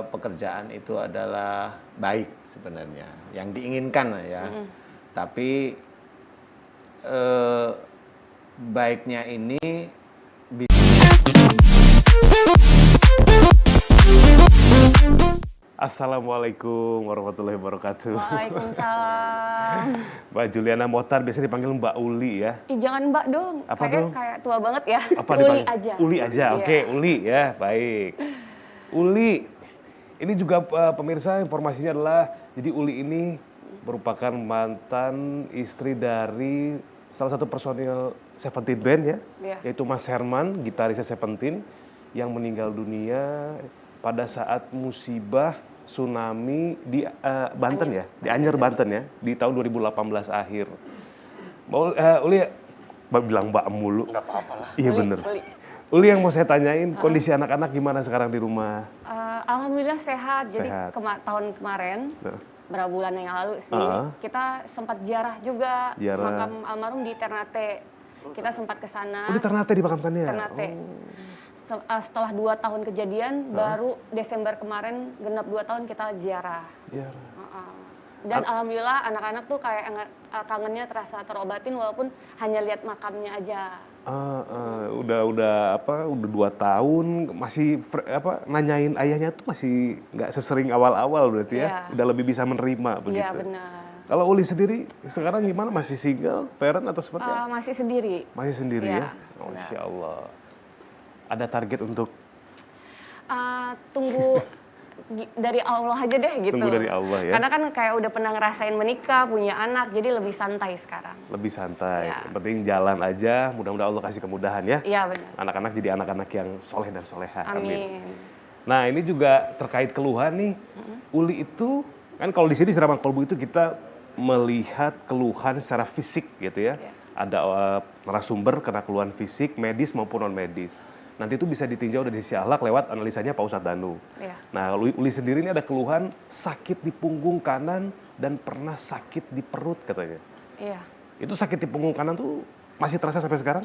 pekerjaan itu adalah baik sebenarnya, yang diinginkan ya. Tapi baiknya ini Assalamualaikum warahmatullahi wabarakatuh. Waalaikumsalam. Mbak Juliana Mohtar biasa dipanggil Mbak Uli ya. Ih, jangan Mbak dong. Apa Kayaknya dong? kayak tua banget ya. Apa Uli dipanggil? aja. Uli aja, Iya. oke, Uli ya, baik. Uli, ini juga pemirsa informasinya adalah, jadi Uli ini merupakan mantan istri dari salah satu personil Seventeen Band ya, Iya. yaitu Mas Herman, gitarisnya Seventeen, yang meninggal dunia pada saat musibah tsunami di Banten ya, di Anyer Banten ya, di tahun 2018 akhir. Uli, Mbak bilang Mbak mulu. nggak apa-apa lah. Iya Uli, bener. Uli. Uli yang mau saya tanyain, kondisi anak-anak gimana sekarang di rumah? Alhamdulillah sehat. Jadi Sehat. tahun kemarin, Nah, beberapa bulan yang lalu sih, kita sempat ziarah juga Ziarah. makam almarhum di Ternate. Kita sempat ke sana. oh di Ternate dimakamkannya? Ternate. Oh. Setelah 2 tahun kejadian, baru Desember kemarin genap 2 tahun kita ziarah. Ziarah. Dan alhamdulillah anak-anak tuh kayak kangennya terasa terobatin walaupun hanya lihat makamnya aja. Udah 2 tahun masih nanyain ayahnya tuh masih nggak sesering awal-awal berarti ya? Iya. Udah lebih bisa menerima begitu. Iya benar. Kalau Uli sendiri sekarang gimana? Masih single, parent atau seperti apa? Masih sendiri. Masih sendiri Iya, ya? Masya Allah. Ada target untuk Tunggu dari Allah aja deh gitu. Tunggu dari Allah ya? Karena kan kayak udah pernah ngerasain menikah, punya anak, jadi lebih santai sekarang. lebih santai. Iya. Yang penting jalan aja, mudah-mudahan Allah kasih kemudahan ya. Iya benar. Anak-anak jadi anak-anak yang soleh dan soleha. Amin. Nah ini juga terkait keluhan nih. Uli itu, kan kalau di sini Siraman Kolbu itu kita melihat keluhan secara fisik gitu ya. Iya. Ada narasumber kena keluhan fisik, medis maupun non medis. Nanti itu bisa ditinjau dari sisi akhlak lewat analisanya Pak Ustadz Danu. Iya. Nah Uli sendiri ini ada keluhan sakit di punggung kanan dan pernah sakit di perut katanya. Iya. Itu sakit di punggung kanan tuh masih terasa sampai sekarang?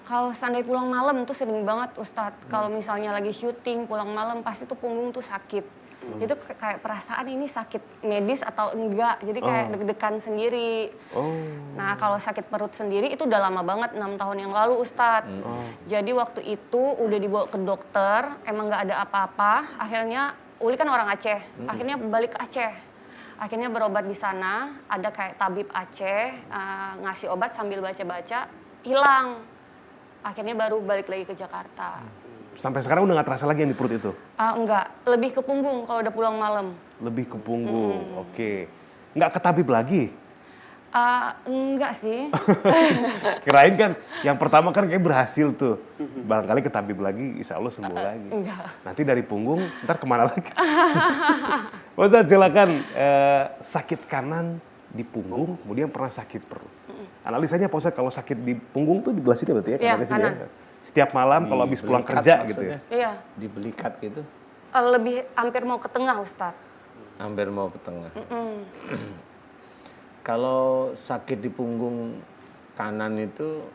Kalau seandainya pulang malam tuh sering banget Ustadz. Kalau misalnya lagi syuting pulang malam pasti tuh punggung tuh sakit. Itu kayak perasaan ini sakit medis atau enggak. Jadi kayak deg-degan sendiri. Nah kalau sakit perut sendiri itu udah lama banget, 6 tahun yang lalu Ustadz. Jadi waktu itu udah dibawa ke dokter, emang nggak ada apa-apa. Akhirnya Uli kan orang Aceh, akhirnya balik ke Aceh. Akhirnya berobat di sana, ada kayak tabib Aceh, ngasih obat sambil baca-baca, hilang. Akhirnya baru balik lagi ke Jakarta. Sampai sekarang udah nggak terasa lagi yang di perut itu? Enggak, lebih ke punggung kalau udah pulang malam. Lebih ke punggung, oke. Nggak ke tabib lagi? Enggak sih. Kirain kan, yang pertama kan kayak berhasil tuh. Barangkali ke tabib lagi, insya Allah sembuh lagi. Enggak. Nanti dari punggung, ntar kemana lagi? Ustadz silakan, sakit kanan di punggung, kemudian pernah sakit perut. Analisanya Pak Ustadz, kalau sakit di punggung tuh di belah sini berarti ya? Iya, kanannya sini kanan. ya? Setiap malam kalau habis pulang Dibelikat kerja maksudnya. gitu ya? Iya, Dibelikat gitu, lebih hampir mau ke tengah Ustadz. hampir mau ke tengah. Kalau sakit di punggung kanan itu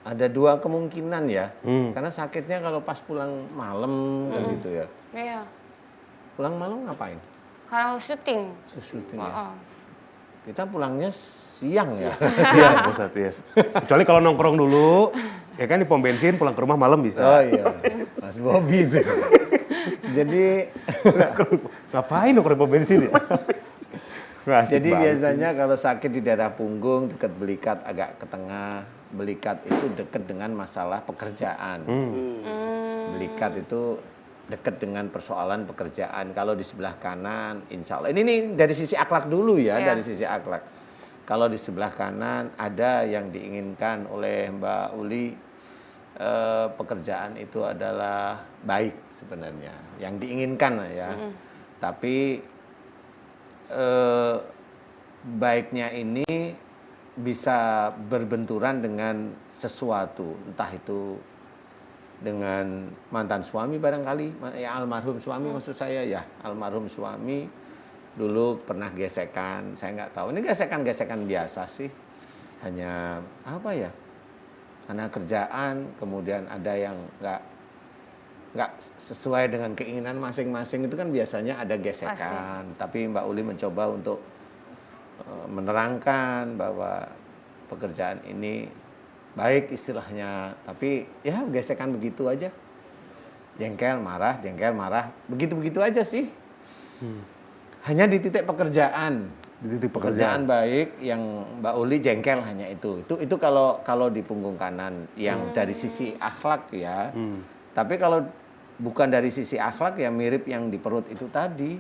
ada 2 kemungkinan ya. Karena sakitnya kalau pas pulang malam kan gitu ya. Iya, Pulang malam ngapain? kalau syuting. Syuting ya. Oh. Kita pulangnya siang ya. Iya, Pak Ustadz ya. Kecuali kalau nongkrong dulu, ya kan di pom bensin, pulang ke rumah malam bisa. Oh iya, Mas Bobi itu. Jadi Ngapain nongkrong di pom bensin ya? Asik Jadi banget. biasanya kalau sakit di daerah punggung dekat belikat agak ke tengah. Belikat itu dekat dengan masalah pekerjaan. Belikat itu dekat dengan persoalan pekerjaan. Kalau di sebelah kanan, insya Allah. Ini nih dari sisi akhlak dulu ya, Iya. dari sisi akhlak. Kalau di sebelah kanan ada yang diinginkan oleh Mbak Uli, pekerjaan itu adalah baik sebenarnya. Yang diinginkan ya. Tapi baiknya ini bisa berbenturan dengan sesuatu, entah itu dengan mantan suami barangkali, ya almarhum suami maksud saya ya, almarhum suami dulu pernah gesekan, saya nggak tahu, ini gesekan-gesekan biasa sih, hanya apa ya, karena kerjaan, kemudian ada yang nggak nggak sesuai dengan keinginan masing-masing itu kan biasanya ada gesekan. Tapi Mbak Uli mencoba untuk menerangkan bahwa pekerjaan ini baik istilahnya, tapi ya gesekan begitu aja. Jengkel, marah, begitu-begitu aja sih. Hanya di titik pekerjaan. Di titik Pekerjaan baik yang Mbak Uli jengkel hanya itu. Itu kalau di punggung kanan yang dari sisi akhlak ya. Tapi kalau bukan dari sisi akhlak ya mirip yang di perut itu tadi.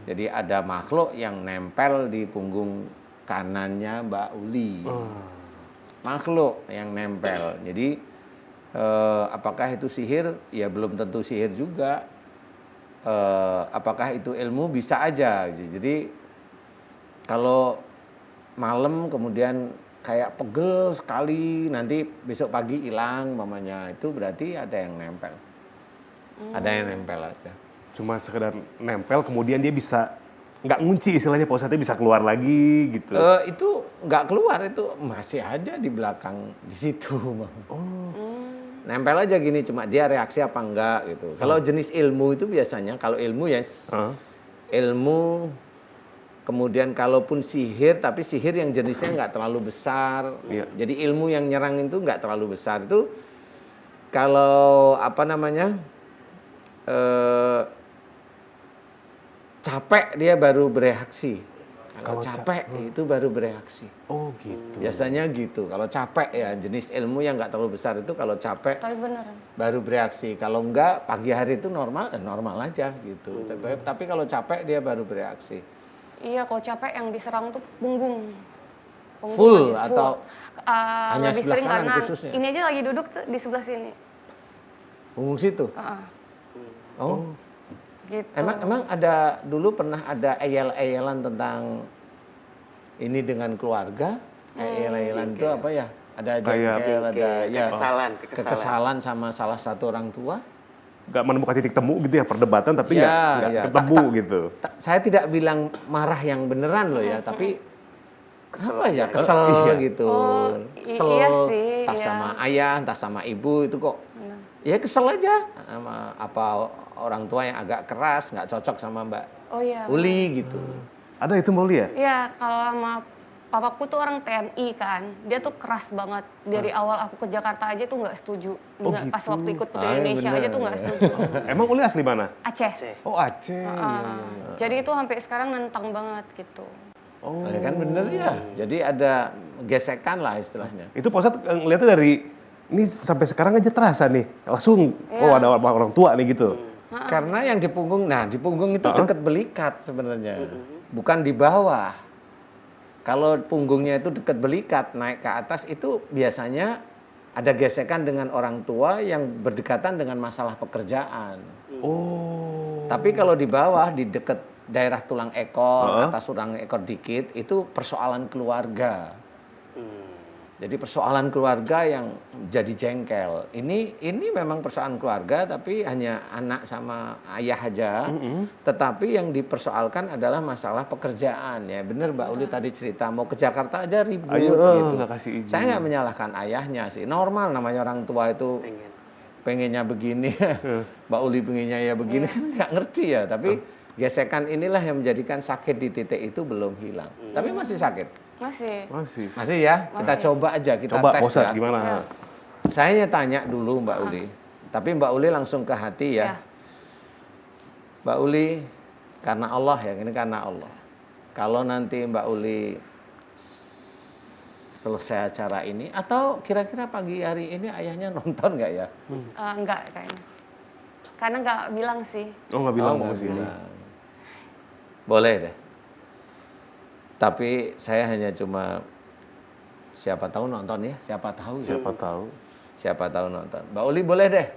Jadi ada makhluk yang nempel di punggung kanannya Mbak Uli. Makhluk yang nempel. Jadi apakah itu sihir? Ya belum tentu sihir juga. Apakah itu ilmu? Bisa aja. Jadi kalau malam kemudian kayak pegel sekali, nanti besok pagi hilang mamanya, itu berarti ada yang nempel. Ada yang nempel aja. Cuma sekedar nempel, kemudian dia bisa nggak ngunci istilahnya, Pak Ustadz, bisa keluar lagi gitu. Itu nggak keluar, itu masih ada di belakang di situ. Nempel aja gini, cuma dia reaksi apa enggak gitu. Kalau jenis ilmu itu biasanya, kalau ilmu ya ilmu. Kemudian kalaupun sihir, tapi sihir yang jenisnya nggak terlalu besar. Iya. Jadi ilmu yang nyerang itu nggak terlalu besar. Itu kalau apa namanya capek dia baru bereaksi. Kalau capek itu baru bereaksi. Oh gitu. Biasanya gitu. Kalau capek ya jenis ilmu yang nggak terlalu besar itu kalau capek Tapi beneran. baru bereaksi. Kalau enggak pagi hari itu normal, normal aja gitu. Tapi kalau capek dia baru bereaksi. Iya, kalau capek yang diserang tuh punggung. Full aja, atau hanya lebih sebelah sering kanan kanan. khususnya? Ini aja lagi duduk tuh di sebelah sini. Punggung situ. Oh. Gitu. Emang ada dulu pernah ada eyel-eyelan tentang ini dengan keluarga? Eyel-eyelan itu apa ya? Ada jengkel, ada ya kekesalan sama salah satu orang tua. Nggak menemukan titik temu gitu ya, perdebatan, tapi nggak ketemu gitu. Saya tidak bilang marah yang beneran loh ya, tapi apa ya kesel gitu. Kesel, iya sih, entah iya. sama ayah, entah sama ibu itu kok. Ya kesel aja sama apa orang tua yang agak keras, nggak cocok sama Mbak Uli gitu. Ada itu Mbak Uli ya? Iya, kalau sama papaku tuh orang TNI kan, dia tuh keras banget. Dari awal aku ke Jakarta aja tuh nggak setuju. Pas gitu. waktu ikut Putri Ah, Indonesia bener. aja tuh nggak setuju. Emang Uli asli mana? Aceh. Oh Aceh. Jadi itu sampai sekarang nentang banget gitu. Oh. Ya kan bener ya. Jadi ada gesekan lah istilahnya. Itu Pak Ustadz ngeliatnya dari ini sampai sekarang aja terasa nih, langsung oh ada orang tua nih gitu. Karena yang di punggung, di punggung itu dekat belikat sebenarnya, bukan di bawah. Kalau punggungnya itu dekat belikat naik ke atas itu biasanya ada gesekan dengan orang tua yang berdekatan dengan masalah pekerjaan. Oh. Tapi kalau di bawah di dekat daerah tulang ekor, atas tulang ekor dikit itu persoalan keluarga. Jadi persoalan keluarga yang jadi jengkel. Ini memang persoalan keluarga tapi hanya anak sama ayah aja. Tetapi yang dipersoalkan adalah masalah pekerjaan ya. Bener Mbak Uli tadi cerita mau ke Jakarta aja ribut gitu. Nggak kasih izin. Saya nggak menyalahkan ayahnya sih. Normal namanya orang tua itu pengennya begini. Mbak Uli pengennya ya begini kan nggak ngerti ya. Tapi gesekan inilah yang menjadikan sakit di titik itu belum hilang. Tapi masih sakit. Masih ya, kita coba aja, kita Coba, tes Ustadz, ya. gimana? Ya. Saya tanya dulu Mbak Uli, tapi Mbak Uli langsung ke hati ya. Mbak Uli, karena Allah ya, ini karena Allah. Kalau nanti Mbak Uli selesai acara ini, atau kira-kira pagi hari ini ayahnya nonton nggak ya? Enggak kayaknya. Karena nggak bilang sih. Oh nggak bilang mau nggak kesini. bilang. Boleh deh. Tapi saya hanya cuma siapa tahu nonton ya, siapa tahu. Siapa tahu nonton. Mbak Uli boleh deh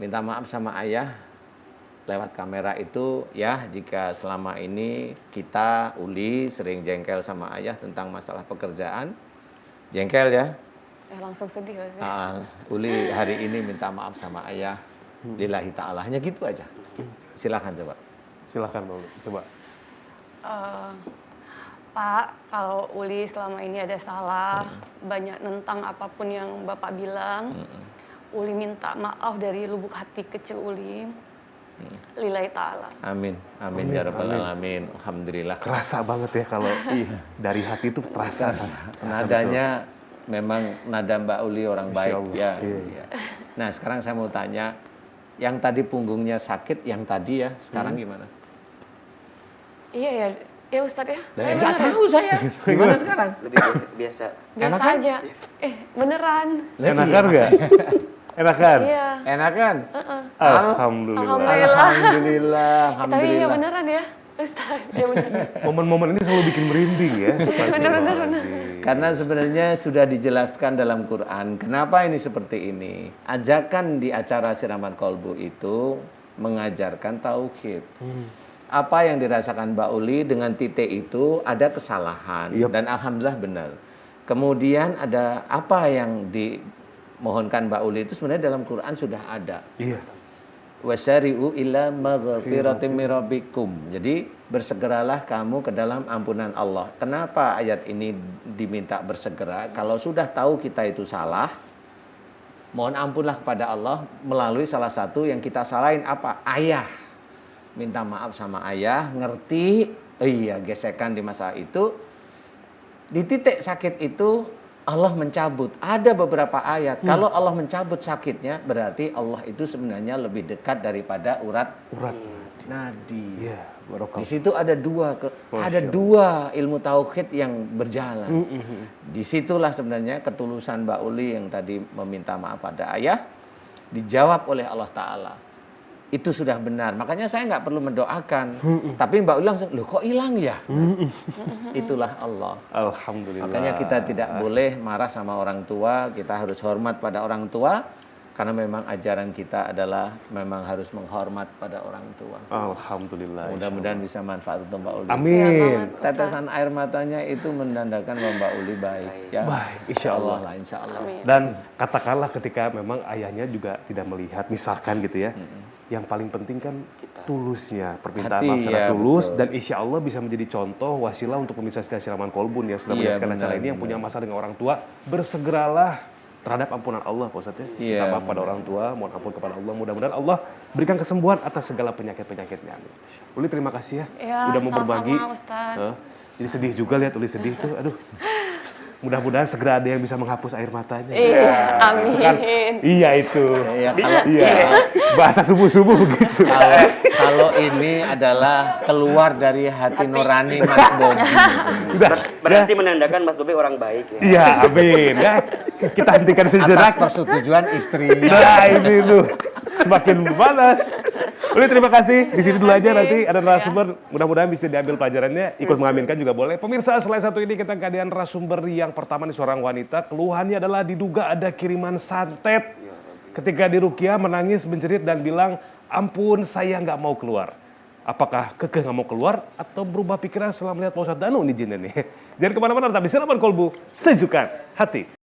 minta maaf sama ayah lewat kamera itu ya jika selama ini kita Uli sering jengkel sama ayah tentang masalah pekerjaan. Jengkel ya. Langsung sedih sih. Uli hari ini minta maaf sama ayah. Lillahi ta'ala, hanya gitu aja. Silakan coba. Silakan Mbak Uli, coba. Pak, kalau Uli selama ini ada salah, banyak nentang apapun yang Bapak bilang, Uli minta maaf dari lubuk hati kecil Uli. Lillahi ta'ala. Amin, amin ya rabbal alamin. Alhamdulillah. Kerasa banget ya kalau dari hati itu terasa. Nadanya memang nada Mbak Uli orang Masya baik Allah. ya. Iya. Iya. Nah sekarang saya mau tanya, yang tadi punggungnya sakit, yang tadi ya, sekarang gimana? Iya ya Ustadz ya. Lah, nggak tahu saya. Gimana sekarang? Lebih biasa. Biasa Enak kan? aja. Beneran. Enakan nggak? Enakan? Iya. Enak kan? Alhamdulillah. Alhamdulillah. Alhamdulillah, Tapi iya alhamdulillah. beneran ya Ustadz. Ya beneran. Momen-momen ini selalu bikin merinding ya. Bener. Karena sebenarnya sudah dijelaskan dalam Quran, kenapa ini seperti ini. Ajakan di acara Siraman Kolbu itu mengajarkan tauhid. Apa yang dirasakan Mbak Uli dengan titik itu ada kesalahan. Yep. Dan Alhamdulillah benar. Kemudian ada apa yang dimohonkan Mbak Uli itu sebenarnya dalam Quran sudah ada. Iya. Wasari'u ila maghfiratin min rabbikum. Jadi bersegeralah kamu ke dalam ampunan Allah. Kenapa ayat ini diminta bersegera? Kalau sudah tahu kita itu salah, mohon ampunlah kepada Allah melalui salah satu yang kita salahin apa? Ayah. Minta maaf sama ayah, ngerti, iya gesekan di masa itu. Di titik sakit itu Allah mencabut. Ada beberapa ayat. Kalau Allah mencabut sakitnya, berarti Allah itu sebenarnya lebih dekat daripada urat nadi. Iya, barokah. Di situ ada dua ilmu tauhid yang berjalan. Disitulah sebenarnya ketulusan Mbak Uli yang tadi meminta maaf pada ayah dijawab oleh Allah Taala. Itu sudah benar. Makanya saya nggak perlu mendoakan. Tapi Mbak Uli langsung, loh kok hilang ya? Nah, itulah Allah. Alhamdulillah. Makanya kita tidak boleh marah sama orang tua. Kita harus hormat pada orang tua. Karena memang ajaran kita adalah memang harus menghormat pada orang tua. Alhamdulillah. Mudah-mudahan bisa manfaat untuk Mbak Uli. Amin. Tetesan air matanya itu menandakan bahwa Mbak Uli baik. Ya. Baik, insya Allah. Lah, insya Allah. Dan katakanlah ketika memang ayahnya juga tidak melihat, misalkan gitu ya. Yang paling penting kan tulusnya, permintaan Hati, maaf secara ya, tulus, betul. dan insya Allah bisa menjadi contoh wasilah untuk pemirsa setia Siraman Kolbun ya setelah Iya, menyaksikan acara benar, ini yang punya masalah dengan orang tua, bersegeralah terhadap ampunan Allah, Pak Ustadz ya. Iya, Minta maaf pada orang tua, mohon ampun kepada Allah, mudah-mudahan Allah berikan kesembuhan atas segala penyakit-penyakitnya. Amin. Uli terima kasih ya, Ya, udah mau sama-sama, berbagi. Ustadz. Hah? Jadi sedih juga lihat Uli sedih tuh, aduh. Mudah-mudahan segera ada yang bisa menghapus air matanya. Iya, amin. Kan, iya itu. Ya, kalau, Iya. Bahasa subuh-subuh gitu. kalau ini adalah keluar dari hati nurani Mas Bobi. Berarti menandakan Mas Bobi orang baik ya. Iya, amin. Ya, kita hentikan Atas sejenak. persetujuan istrinya. Nah, ini tuh semakin panas. Uli terima kasih. Di sini dulu aja nanti ada narasumber. Mudah-mudahan bisa diambil pelajarannya. Ikut mengaminkan juga boleh. Pemirsa, selain satu ini kita keadaan narasumber yang pertama nih seorang wanita. Keluhannya adalah diduga ada kiriman santet. Ketika diruqyah menangis, menjerit dan bilang, ampun saya nggak mau keluar. Apakah kekeh nggak mau keluar atau berubah pikiran setelah melihat Pak Ustadz Danu nih jinnya nih? Jangan kemana-mana, tetap di Siraman Kolbu, sejukkan hati.